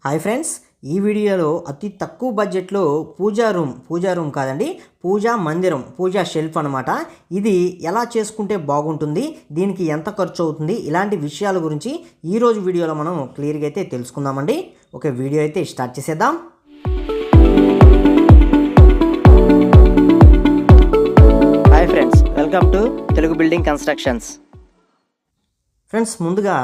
Hi friends, ఈ వీడియోలో అతి తక్కువ బడ్జెట్లో పూజా రూమ్ కాదండి, పూజా మందిరం, పూజా షెల్ఫ్ అనమాట. ఇది ఎలా చేసుకుంటే బాగుంటుంది, దీనికి ఎంత ఖర్చు అవుతుంది, ఇలాంటి విషయాల గురించి ఈరోజు వీడియోలో మనం క్లియర్గా అయితే తెలుసుకుందామండి. ఓకే, వీడియో అయితే స్టార్ట్ చేసేద్దాం. Hi friends, welcome to Telugu building constructions. Friends, ముందుగా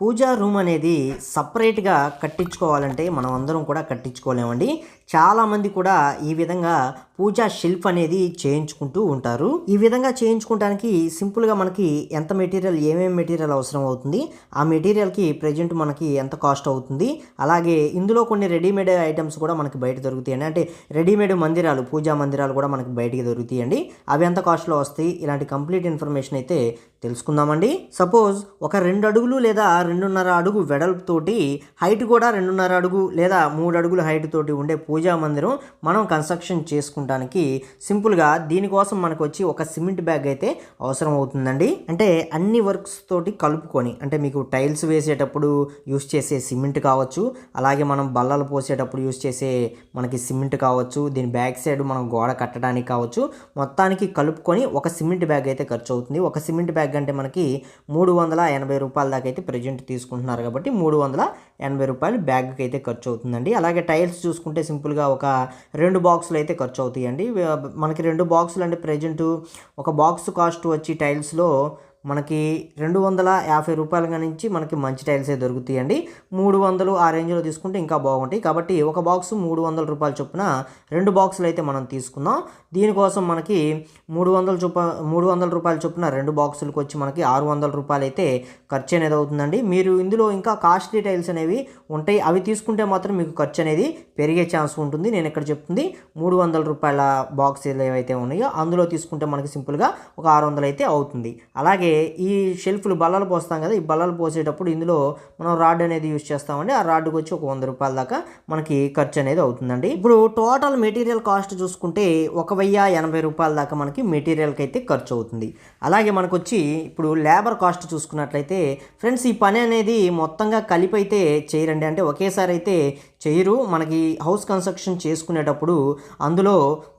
పూజా రూమ్ అనేది సపరేట్గా కట్టించుకోవాలంటే మనం అందరం కూడా కట్టించుకోలేమండి. చాలామంది కూడా ఈ విధంగా పూజా షెల్ఫ్ అనేది చేయించుకుంటూ ఉంటారు. ఈ విధంగా చేయించుకోవడానికి సింపుల్గా మనకి ఎంత మెటీరియల్, ఏమేమి మెటీరియల్ అవసరం అవుతుంది, ఆ మెటీరియల్కి ప్రజెంట్ మనకి ఎంత కాస్ట్ అవుతుంది, అలాగే ఇందులో కొన్ని రెడీమేడ్ ఐటమ్స్ కూడా మనకి బయట దొరుకుతాయండి. అంటే రెడీమేడ్ మందిరాలు, పూజా మందిరాలు కూడా మనకి బయటికి దొరుకుతాయండి. అవి ఎంత కాస్ట్లో వస్తాయి, ఇలాంటి కంప్లీట్ ఇన్ఫర్మేషన్ అయితే తెలుసుకుందామండి. సపోజ్ ఒక 2 అడుగులు లేదా 2.5 అడుగు వెడల్పుతోటి, హైట్ కూడా 2.5 అడుగు లేదా 3 అడుగుల హైట్ తోటి ఉండే పూజా మందిరం మనం కన్స్ట్రక్షన్ చేసుకుంటానికి సింపుల్గా దీనికోసం మనకు వచ్చి ఒక సిమెంట్ బ్యాగ్ అయితే అవసరం అవుతుందండి. అంటే అన్ని వర్క్స్ తోటి కలుపుకొని, అంటే మీకు టైల్స్ వేసేటప్పుడు యూస్ చేసే సిమెంట్ కావచ్చు, అలాగే మనం బల్లలు పోసేటప్పుడు యూస్ చేసే మనకి సిమెంట్ కావచ్చు, దీని బ్యాక్ సైడ్ మనం గోడ కట్టడానికి కావచ్చు, మొత్తానికి కలుపుకొని ఒక సిమెంట్ బ్యాగ్ అయితే ఖర్చు అవుతుంది. ఒక సిమెంట్ బ్యాగ్ అంటే మనకి 380 రూపాయల దాకా అయితే ప్రజెంట్ తీసుకుంటున్నారు కాబట్టి 380 రూపాయలు బ్యాగ్కి అయితే ఖర్చు అవుతుందండి. అలాగే టైల్స్ చూసుకుంటే సింపుల్గా ఒక 2 బాక్సులు అయితే ఖర్చు అవుతాయండి. మనకి 2 బాక్సులు అంటే ప్రజెంట్ ఒక బాక్స్ కాస్ట్ వచ్చి టైల్స్లో మనకి 250 రూపాయల నుంచి మనకి మంచి టైల్సే దొరుకుతాయండి. 300 ఆ రేంజ్లో తీసుకుంటే ఇంకా బాగుంటాయి. కాబట్టి ఒక బాక్సు 300 రూపాయల చొప్పున 2 బాక్సులు అయితే మనం తీసుకుందాం. దీనికోసం మనకి 300 రూపాయల చొప్పున 2 బాక్సులకు వచ్చి మనకి 600 రూపాయలు అయితే ఖర్చు అనేది అవుతుందండి. మీరు ఇందులో ఇంకా కాస్ట్లీ టైల్స్ అనేవి ఉంటాయి, అవి తీసుకుంటే మాత్రం మీకు ఖర్చు అనేది పెరిగే ఛాన్స్ ఉంటుంది. నేను ఇక్కడ చెప్తుంది 300 రూపాయల బాక్స్ ఏవైతే ఉన్నాయో అందులో తీసుకుంటే మనకి సింపుల్గా ఒక 600 అయితే అవుతుంది. అలాగే ఈ షెల్ఫ్లు బల్లలు పోస్తాం కదా, ఈ బల్లలు పోసేటప్పుడు ఇందులో మనం రాడ్ అనేది యూజ్ చేస్తామండి. ఆ రాడ్కి వచ్చి ఒక 100 రూపాయల దాకా మనకి ఖర్చు అనేది అవుతుందండి. ఇప్పుడు టోటల్ మెటీరియల్ కాస్ట్ చూసుకుంటే 1080 రూపాయల దాకా మనకి మెటీరియల్కి అయితే ఖర్చు అవుతుంది. అలాగే మనకు వచ్చి ఇప్పుడు లేబర్ కాస్ట్ చూసుకున్నట్లయితే ఫ్రెండ్స్, ఈ పని అనేది మొత్తంగా కలిపి అయితే చేయరండి. అంటే ఒకేసారి అయితే చేయరు. మనకి హౌస్ కన్స్ట్రక్షన్ చేసుకునేటప్పుడు అందులో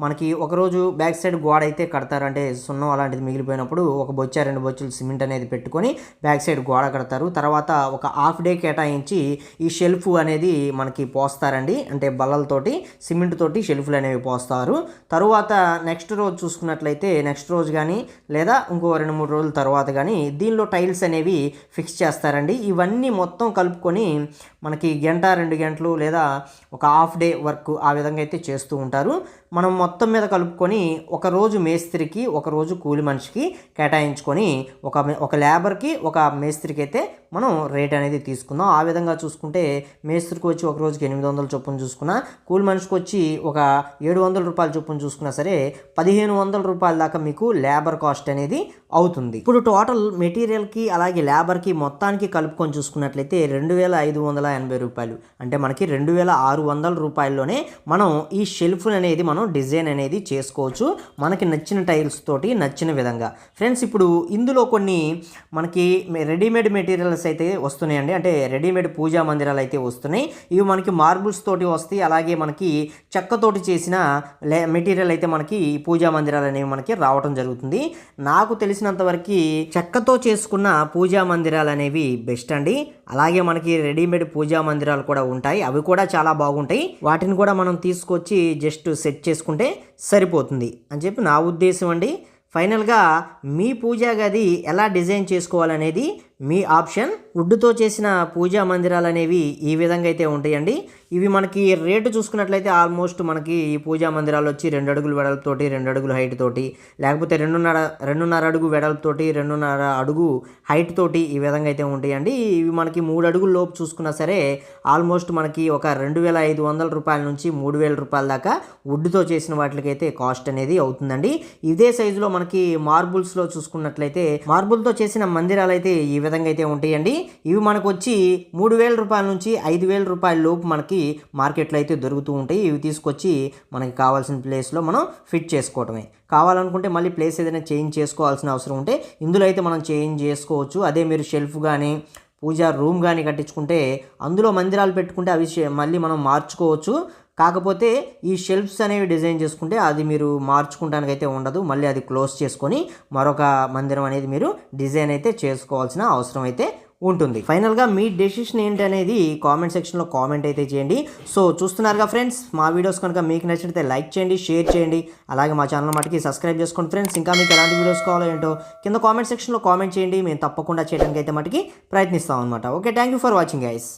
మనకి ఒకరోజు బ్యాక్ సైడ్ గోడ అయితే కడతారు. అంటే సున్నం అలాంటిది మిగిలిపోయినప్పుడు ఒక బొచ్చ 2 బొచ్చులు సిమెంట్ అనేది పెట్టుకొని బ్యాక్ సైడ్ గోడ కడతారు. తర్వాత ఒక హాఫ్ డే కేటాయించి ఈ షెల్ఫ్ అనేది మనకి పోస్తారండి. అంటే బల్లలతోటి సిమెంట్ తోటి షెల్ఫ్లు అనేవి పోస్తారు. తరువాత నెక్స్ట్ రోజు చూసుకున్నట్లయితే నెక్స్ట్ రోజు కానీ లేదా ఇంకో 2-3 రోజుల తర్వాత కానీ దీనిలో టైల్స్ అనేవి ఫిక్స్ చేస్తారండి. ఇవన్నీ మొత్తం కలుపుకొని మనకి 1-2 గంటలు లేదా ఒక హాఫ్ డే వర్క్ ఆ విధంగా అయితే చేస్తూ ఉంటారు. మనం మొత్తం మీద కలుపుకొని ఒక రోజు మేస్త్రికి, ఒక రోజు కూలి మనిషికి కేటాయించుకొని ఒక లేబర్కి, ఒక మేస్త్రికి అయితే మనం రేట్ అనేది తీసుకుందాం. ఆ విధంగా చూసుకుంటే మేస్త్రికి వచ్చి ఒక రోజుకి 800 చొప్పున చూసుకున్నా, కూలి మనిషికి వచ్చి ఒక 700 రూపాయల చొప్పున చూసుకున్నా సరే 1500 రూపాయల దాకా మీకు లేబర్ కాస్ట్ అనేది అవుతుంది. ఇప్పుడు టోటల్ మెటీరియల్కి అలాగే లేబర్కి మొత్తానికి కలుపుకొని చూసుకున్నట్లయితే 2580 రూపాయలు, అంటే మనకి 2600 రూపాయల్లోనే మనం ఈ షెల్ఫ్ అనేది మనం డిజైన్ అనేది చేసుకోవచ్చు, మనకి నచ్చిన టైల్స్ తోటి నచ్చిన విధంగా. ఫ్రెండ్స్, ఇప్పుడు ఇందులో కొన్ని మనకి రెడీమేడ్ మెటీరియల్స్ అయితే వస్తున్నాయండి. అంటే రెడీమేడ్ పూజా మందిరాలు అయితే వస్తున్నాయి. ఇవి మనకి మార్బుల్స్ తోటి వస్తాయి. అలాగే మనకి చెక్కతోటి చేసిన మెటీరియల్ అయితే మనకి ఈ పూజా మందిరాలు అనేవి మనకి రావడం జరుగుతుంది. నాకు తెలిసినంత వరకు చెక్కతో చేసుకున్న పూజా మందిరాలు అనేవి బెస్ట్ అండి. అలాగే మనకి రెడీమేడ్ పూజా మందిరాలు కూడా ఉంటాయి, అవి కూడా చాలా బాగుంటాయి. వాటిని కూడా మనం తీసుకొచ్చి జస్ట్ సెట్ చేసుకుంటే సరిపోతుంది అని చెప్పి నా ఉద్దేశం అండి. ఫైనల్గా మీ పూజా గది ఎలా డిజైన్ చేసుకోవాలనేది మీ ఆప్షన్. వుడ్తో చేసిన పూజా మందిరాలు అనేవి ఈ విధంగా అయితే ఉంటాయండి. ఇవి మనకి రేటు చూసుకున్నట్లయితే ఆల్మోస్ట్ మనకి ఈ పూజా మందిరాలు వచ్చి 2 అడుగులు వెడల్పుతోటి, 2 అడుగులు హైట్ తోటి, లేకపోతే 2.5 అడుగు వెడల్పుతోటి, 2.5 అడుగు హైట్ తోటి ఈ విధంగా అయితే ఉంటాయండి. ఇవి మనకి 3 అడుగుల లోపు చూసుకున్నా సరే ఆల్మోస్ట్ మనకి ఒక 2500 రూపాయల నుంచి 3000 రూపాయల దాకా వుడ్తో చేసిన వాటికైతే కాస్ట్ అనేది అవుతుందండి. ఇదే సైజులో మనకి మార్బుల్స్లో చూసుకున్నట్లయితే మార్బుల్తో చేసిన మందిరాలు అయితే ఈ విధంగా అయితే ఉంటాయండి. ఇవి మనకు వచ్చి 3000 రూపాయల నుంచి 5000 రూపాయల లోపు మనకి మార్కెట్లో అయితే దొరుకుతూ ఉంటాయి. ఇవి తీసుకొచ్చి మనకి కావాల్సిన ప్లేస్లో మనం ఫిట్ చేసుకోవటమే. కావాలనుకుంటే మళ్ళీ ప్లేస్ ఏదైనా చేంజ్ చేసుకోవాల్సిన అవసరం ఉంటే ఇందులో అయితే మనం చేంజ్ చేసుకోవచ్చు. అదే మీరు షెల్ఫ్ కానీ పూజా రూమ్ కానీ కట్టించుకుంటే అందులో మందిరాలు పెట్టుకుంటే అవి మళ్ళీ మనం మార్చుకోవచ్చు. కాకపోతే ఈ షెల్ఫ్స్ అనేవి డిజైన్ చేసుకుంటే అది మీరు మార్చుకుంటానికి అయితే ఉండదు. మళ్ళీ అది క్లోజ్ చేసుకొని మరొక మందిరం అనేది మీరు డిజైన్ అయితే చేసుకోవాల్సిన అవసరం అయితే ఉంటుంది. ఫైనల్గా మీ డెసిషన్ ఏంటి అనేది కామెంట్ సెక్షన్లో కామెంట్ అయితే చేయండి. సో చూస్తున్నారుగా ఫ్రెండ్స్, మా వీడియోస్ కనుక మీకు నచ్చితే లైక్ చేయండి, షేర్ చేయండి. అలాగే మా ఛానల్ మటుకి సబ్స్క్రైబ్ చేసుకోండి ఫ్రెండ్స్. ఇంకా మీకు ఎలాంటి వీడియోస్ కావాలో ఏంటో కింద కామెంట్ సెక్షన్లో కామెంట్ చేయండి. మేము తప్పకుండా చేయడానికి అయితే మటుకి ప్రయత్నిస్తాం అనమాట. Okay, thank you for watching guys.